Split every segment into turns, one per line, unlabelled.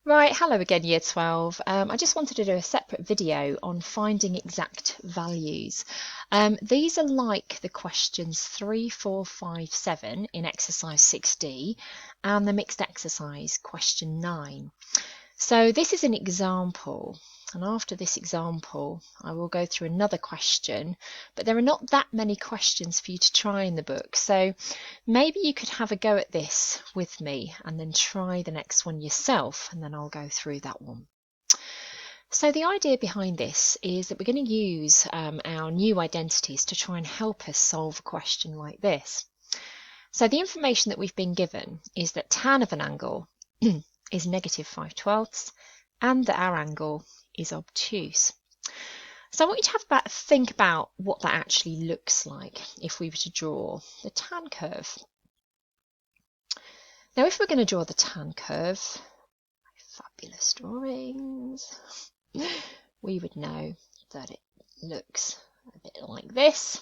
Right, hello again, Year 12. I just wanted to do a separate video on finding exact values. These are like the questions 3, 4, 5, 7 in exercise 6D and the mixed exercise question 9. So this is an example, and after this example I will go through another question, but there are not that many questions for you to try in the book, so maybe you could have a go at this with me and then try the next one yourself, and then I'll go through that one. So the idea behind this is that we're going to use our new identities to try and help us solve a question like this. So the information that we've been given is that tan of an angle is -5/12 and that our angle is obtuse. So I want you to have think about what that actually looks like if we were to draw the tan curve. Now if we're going to draw the tan curve, fabulous drawings, we would know that it looks a bit like this.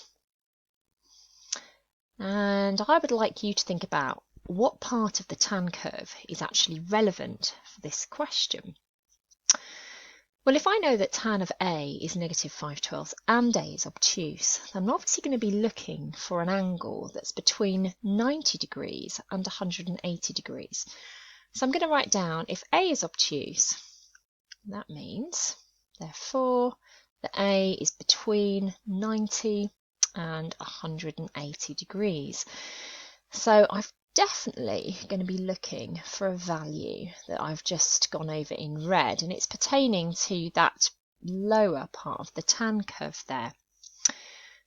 And I would like you to think about what part of the tan curve is actually relevant for this question. Well, if I know that tan of A is -5/12 and A is obtuse, then I'm obviously going to be looking for an angle that's between 90 degrees and 180 degrees. So I'm going to write down if A is obtuse, that means, therefore, that A is between 90 and 180 degrees. So I'm definitely going to be looking for a value that I've just gone over in red, and it's pertaining to that lower part of the tan curve there.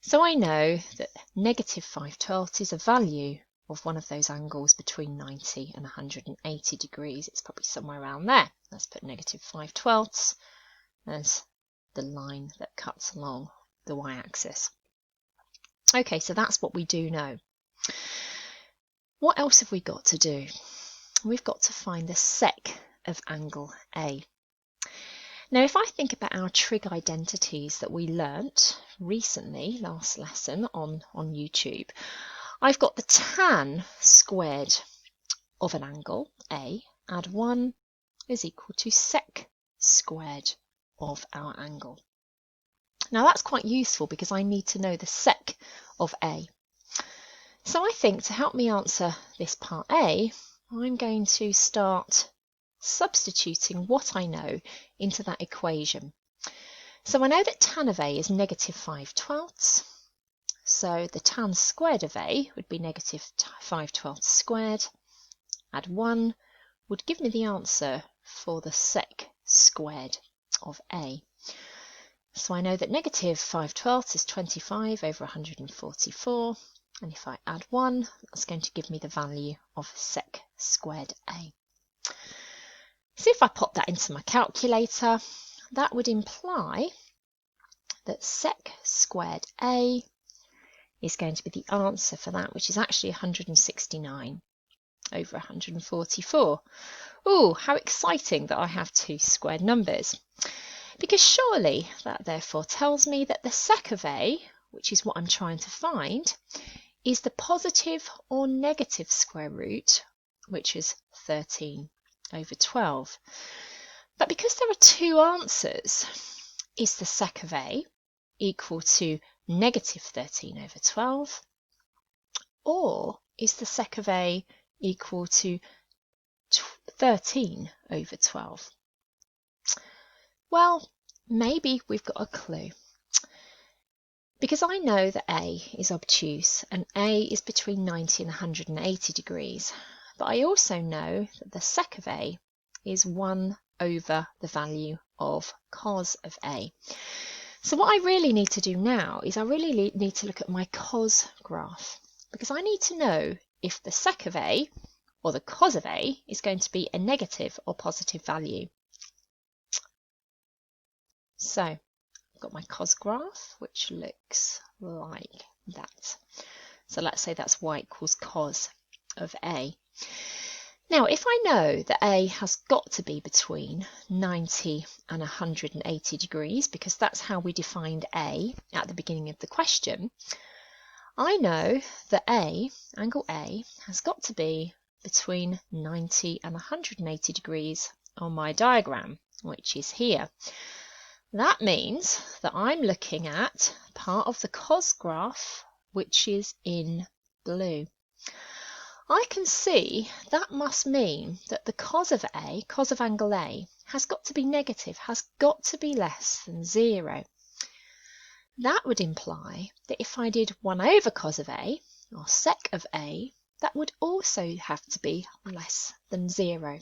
So I know that -5/12 is a value of one of those angles between 90 and 180 degrees. It's probably somewhere around there. Let's put -5/12 as the line that cuts along the y-axis. Okay, so that's what we do know. What else have we got to do? We've got to find the sec of angle A. Now, if I think about our trig identities that we learnt recently, last lesson on YouTube, I've got the tan squared of an angle A, add 1 is equal to sec squared of our angle. Now that's quite useful because I need to know the sec of A. So I think to help me answer this part A, I'm going to start substituting what I know into that equation. So I know that tan of A is -5/12. So the tan squared of A would be -5/12 squared. Add 1 would give me the answer for the sec squared of A. So I know that -5/12 is 25 over 144. And if I add 1, that's going to give me the value of sec squared A. So if I pop that into my calculator, that would imply that sec squared A is going to be the answer for that, which is actually 169 over 144. Oh, how exciting that I have two squared numbers. Because surely that therefore tells me that the sec of A, which is what I'm trying to find, is the positive or negative square root, which is 13 over 12. But because there are two answers, is the sec of A equal to -13 over 12, or is the sec of A equal to 13 over 12? Well, maybe we've got a clue. Because I know that A is obtuse and A is between 90 and 180 degrees, but I also know that the sec of A is 1 over the value of cos of A. So what I really need to do now is I really need to look at my cos graph, because I need to know if the sec of A or the cos of A is going to be a negative or positive value. So I've got my cos graph, which looks like that. So let's say that's y equals cos of A. Now, if I know that A has got to be between 90 and 180 degrees, because that's how we defined A at the beginning of the question, I know that angle A, has got to be between 90 and 180 degrees on my diagram, which is here. That means that I'm looking at part of the cos graph, which is in blue. I can see that must mean that the cos of A, cos of angle A, has got to be negative, has got to be less than 0. That would imply that if I did 1 over cos of A, or sec of A, that would also have to be less than 0.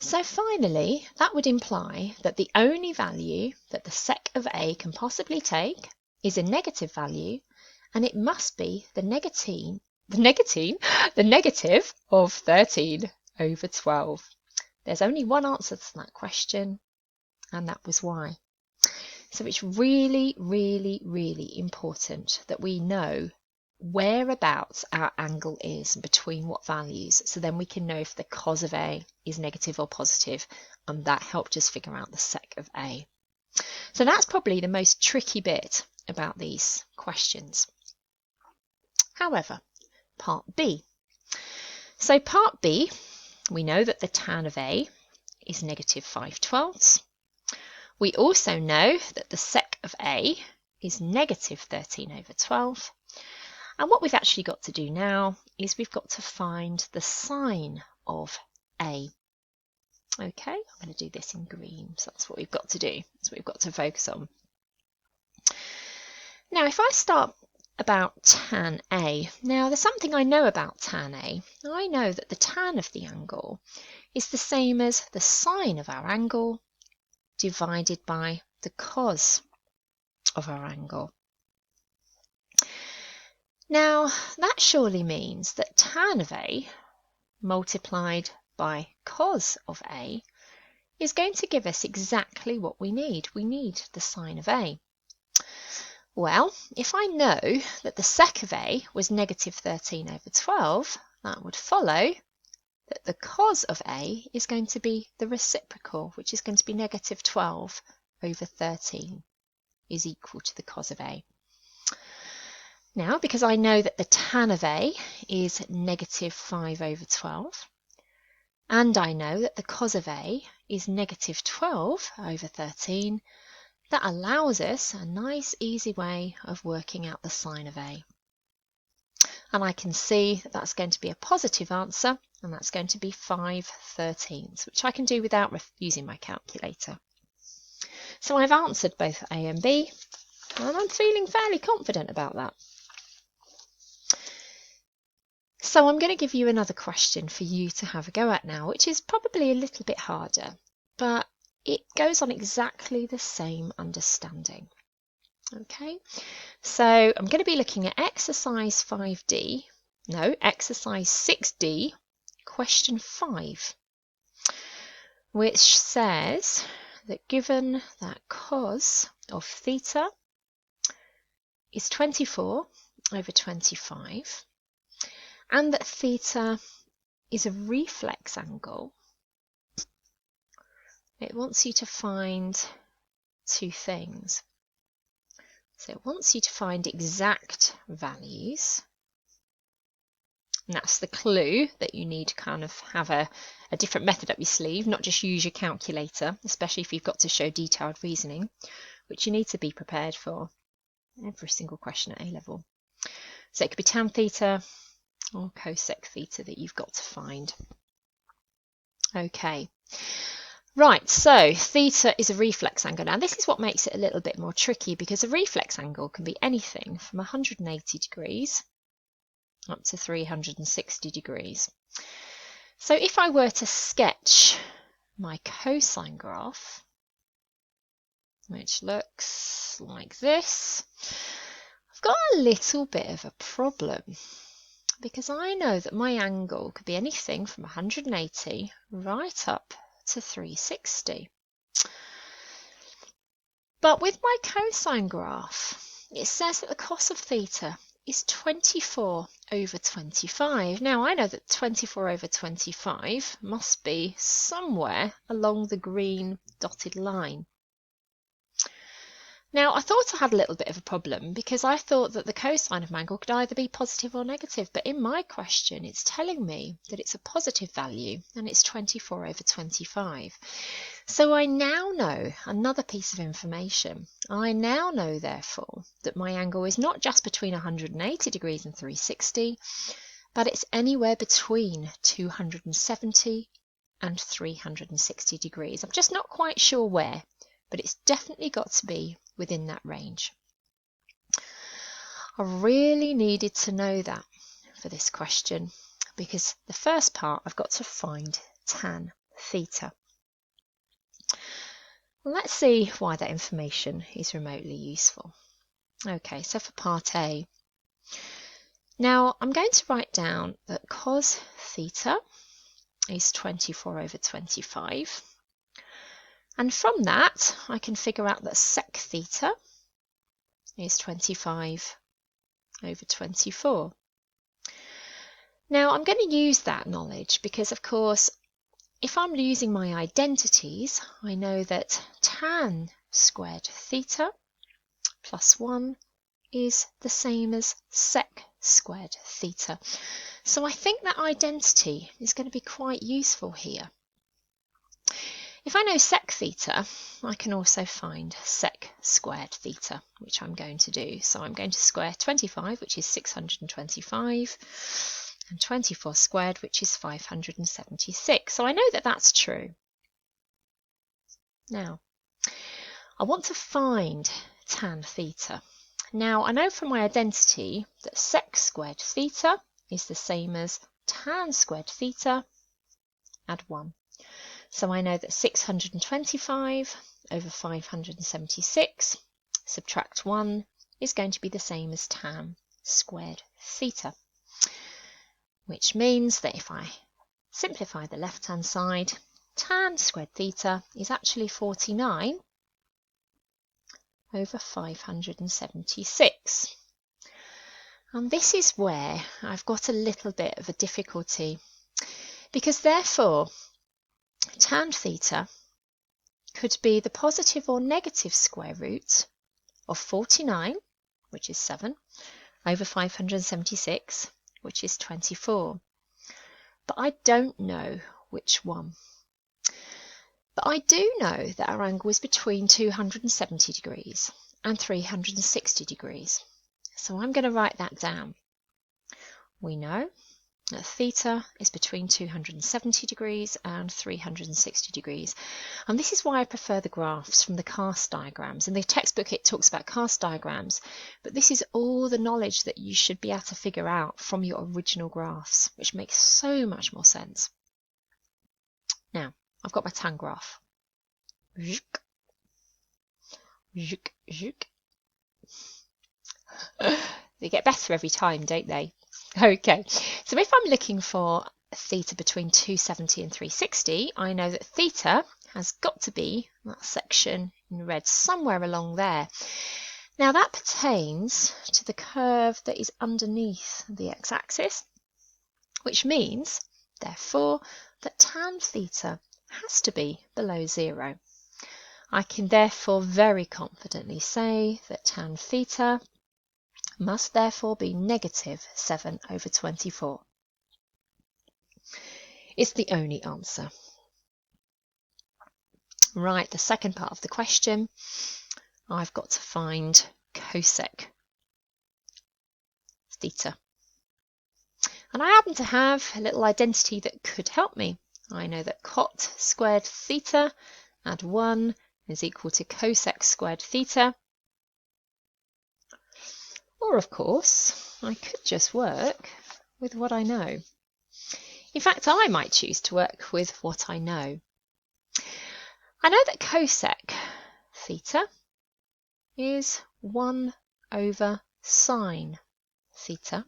So finally, that would imply that the only value that the sec of A can possibly take is a negative value, and it must be the negative of 13 over 12. There's only one answer to that question, and that was why. So it's really, really, really important that we know whereabouts our angle is and between what values, so then we can know if the cos of A is negative or positive, and that helped us figure out the sec of A. So that's probably the most tricky bit about these questions. However, part B. So part B, we know that the tan of A is negative 5/12. We also know that the sec of A is negative 13 over 12. And what we've actually got to do now is we've got to find the sine of A. Okay, I'm going to do this in green, so that's what we've got to do. That's what we've got to focus on. Now, if I start about tan A, now there's something I know about tan A. I know that the tan of the angle is the same as the sine of our angle divided by the cos of our angle. Now, that surely means that tan of A multiplied by cos of A is going to give us exactly what we need. We need the sine of A. Well, if I know that the sec of A was negative 13 over 12, that would follow that the cos of A is going to be the reciprocal, which is going to be negative 12 over 13 is equal to the cos of A. Now, because I know that the tan of A is negative 5 over 12, and I know that the cos of A is negative 12 over 13, that allows us a nice easy way of working out the sine of A. And I can see that that's going to be a positive answer, and that's going to be 5/13, which I can do without using my calculator. So I've answered both A and B, and I'm feeling fairly confident about that. So I'm going to give you another question for you to have a go at now, which is probably a little bit harder, but it goes on exactly the same understanding. Okay, so I'm going to be looking at exercise 6D, question 5, which says that given that cos of theta is 24 over 25, and that theta is a reflex angle, it wants you to find two things. So it wants you to find exact values, and that's the clue that you need to kind of have a different method up your sleeve, not just use your calculator, especially if you've got to show detailed reasoning, which you need to be prepared for every single question at A level. So it could be tan theta or cosec theta that you've got to find. Okay. Right, so theta is a reflex angle. Now this is what makes it a little bit more tricky, because a reflex angle can be anything from 180 degrees up to 360 degrees. So if I were to sketch my cosine graph, which looks like this, I've got a little bit of a problem, because I know that my angle could be anything from 180 right up to 360. But with my cosine graph, it says that the cos of theta is 24 over 25. Now I know that 24 over 25 must be somewhere along the green dotted line. Now, I thought I had a little bit of a problem because I thought that the cosine of my angle could either be positive or negative, but in my question it's telling me that it's a positive value and it's 24 over 25. So I now know another piece of information. I now know, therefore, that my angle is not just between 180 degrees and 360, but it's anywhere between 270 and 360 degrees. I'm just not quite sure where, but it's definitely got to be within that range. I really needed to know that for this question because the first part I've got to find tan theta. Well, let's see why that information is remotely useful. Okay, so for part A, now I'm going to write down that cos theta is 24 over 25. And from that, I can figure out that sec theta is 25 over 24. Now, I'm going to use that knowledge because, of course, if I'm using my identities, I know that tan squared theta plus 1 is the same as sec squared theta. So I think that identity is going to be quite useful here. If I know sec theta, I can also find sec squared theta, which I'm going to do. So I'm going to square 25, which is 625, and 24 squared, which is 576. So I know that that's true. Now, I want to find tan theta. Now, I know from my identity that sec squared theta is the same as tan squared theta, add 1. So I know that 625 over 576 subtract 1 is going to be the same as tan squared theta, which means that if I simplify the left-hand side, tan squared theta is actually 49 over 576. And this is where I've got a little bit of a difficulty, because therefore tan theta could be the positive or negative square root of 49, which is 7, over 576, which is 24. But I don't know which one. But I do know that our angle is between 270 degrees and 360 degrees. So I'm going to write that down. We know that theta is between 270 degrees and 360 degrees. And this is why I prefer the graphs from the cast diagrams. In the textbook it talks about cast diagrams, but this is all the knowledge that you should be able to figure out from your original graphs, which makes so much more sense. Now, I've got my tan graph. They get better every time, don't they? Okay, so if I'm looking for theta between 270 and 360, I know that theta has got to be that section in red somewhere along there. Now that pertains to the curve that is underneath the x-axis, which means, therefore, that tan theta has to be below 0. I can therefore very confidently say that tan theta must therefore be negative 7 over 24. It's the only answer. Right, the second part of the question, I've got to find cosec theta. And I happen to have a little identity that could help me. I know that cot squared theta add 1 is equal to cosec squared theta. Or, of course, I could just work with what I know. In fact, I might choose to work with what I know. I know that cosec theta is 1 over sine theta.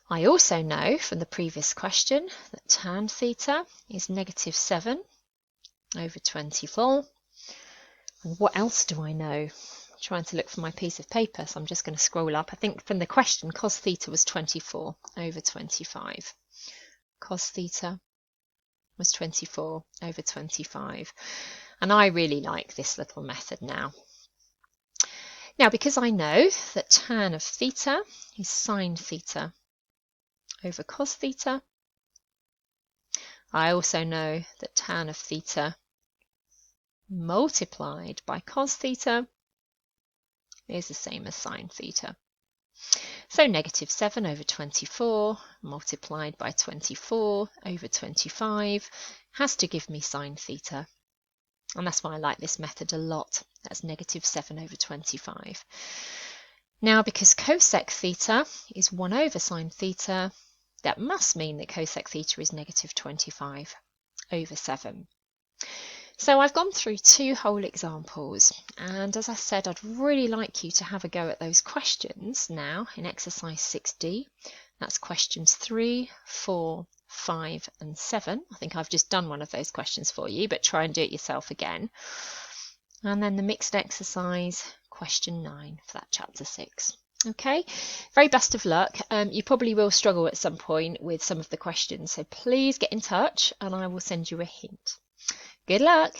I also know from the previous question that tan theta is negative 7 over 24. And what else do I know? I'm trying to look for my piece of paper, so I'm just going to scroll up. I think from the question, cos theta was 24 over 25. Cos theta was 24 over 25. And I really like this little method now. Now, because I know that tan of theta is sine theta over cos theta, I also know that tan of theta multiplied by cos theta is the same as sine theta. So negative 7 over 24 multiplied by 24 over 25 has to give me sine theta. And that's why I like this method a lot. That's negative 7 over 25. Now, because cosec theta is 1 over sine theta, that must mean that cosec theta is negative 25 over 7. So I've gone through 2 whole examples, and as I said, I'd really like you to have a go at those questions now in exercise 6D. That's questions 3, 4, 5 and 7. I think I've just done one of those questions for you, but try and do it yourself again. And then the mixed exercise, question 9 for that chapter 6. Okay, very best of luck. You probably will struggle at some point with some of the questions, so please get in touch and I will send you a hint. Good luck!